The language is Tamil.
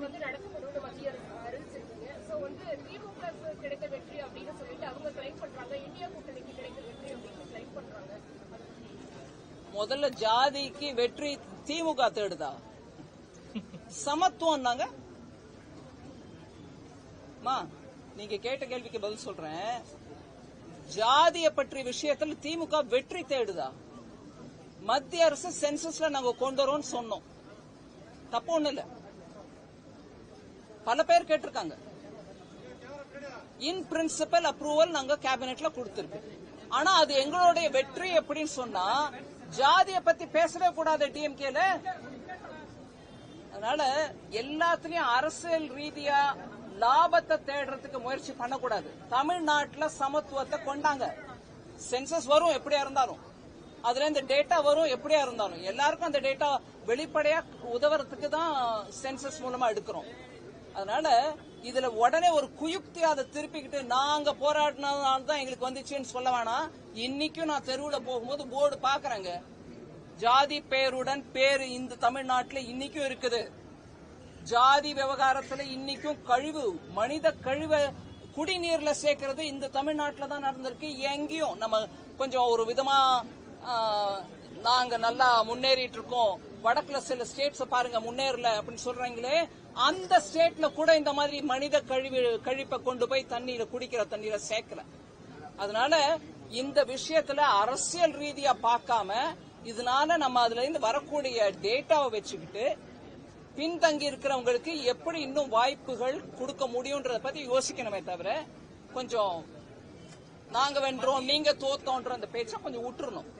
வந்து நடத்தப்படும்னு மத்திய அரசு அறிவிச்சிருக்கீங்க. சோ வந்து திமுக கிடைத்த வெற்றி அப்படின்னு சொல்லிட்டு அவங்க கிளைம் பண்றாங்க, இந்தியா கூட்டணிக்கு கிடைத்த வெற்றி அப்படின்னு கிளைம் பண்றாங்க. முதல்ல ஜாதிக்கு வெற்றி திமுக தேடுதா? சமத்துவம் நாங்க நீங்க கேட்ட கேள்விக்கு பதில் சொல்றேன். ஜாதிய பற்றிய விஷயத்தில் திமுக வெற்றி தேடுதா? மத்திய அரசு சென்சஸ்ல நாங்க கொண்டு வரோம்னு சொன்னோம், தப்பு ஒண்ணு இல்ல. பல பேர் கேட்டிருக்காங்க. இன் பிரின்சிபல் அப்ரூவல் நாங்க கேபினெட்ல கொடுத்திருக்கோம். ஆனா அது எங்களுடைய வெற்றி எப்படின்னு சொன்னா, ஜாதிய பத்தி பேசவே கூடாது டிஎம்கேல. அதனால எல்லாத்துலயும் அரசியல் ரீதியா லாபத்தை தேடுறதுக்கு முயற்சி பண்ணக்கூடாது. தமிழ்நாட்டுல சமத்துவத்தை கொண்டாங்க. சென்சஸ் வரும் எப்படியா இருந்தாலும், அதுல இந்த டேட்டா வரும் எப்படியா இருந்தாலும், எல்லாருக்கும் அந்த டேட்டா வெளிப்படையா உதவுறதுக்கு தான் சென்சஸ் மூலமா எடுக்கிறோம். அதனால இதுல உடனே ஒரு குயுக்தி அதை திருப்பிக்கிட்டு நாங்க போராடினதுனால தான் எங்களுக்கு வந்துச்சுன்னு சொல்ல வேணாம். இன்னைக்கும் நான் தெருவுல போகும்போது போர்டு பாக்குறேங்க, ஜாதி பேருடன் பேரு இந்த தமிழ்நாட்டுல இன்னைக்கும் இருக்குது. ஜாதி விவகாரத்துல இன்னைக்கும் கழிவு, மனித கழிவை குடிநீர்ல சேர்க்கிறது இந்த தமிழ்நாட்டுல தான் நடந்திருக்கு. எங்கேயும் நம்ம கொஞ்சம் ஒரு விதமா நாங்க நல்லா முன்னேறிட்டு இருக்கோம், வடக்குல சில ஸ்டேட்ஸ் பாருங்க முன்னேறல அப்படின்னு சொல்றாங்களே, அந்த ஸ்டேட்ல கூட இந்த மாதிரி மனித கழிப்பை கொண்டு போய் தண்ணீரை குடிக்கிற தண்ணீரை சேர்க்கல. அதனால இந்த விஷயத்துல அரசியல் ரீதியா பார்க்காம, இதனால நம்ம அதுல இருந்து வரக்கூடிய டேட்டாவை வச்சுக்கிட்டு பின்தங்கி இருக்கிறவங்களுக்கு எப்படி இன்னும் வாய்ப்புகள் கொடுக்க முடியும்ன்றத பத்தி யோசிக்கணுமே தவிர, கொஞ்சம் நாங்க வென்றோம் நீங்க தோத்தோன்ற அந்த பேச்சை கொஞ்சம் விட்டுறணும்.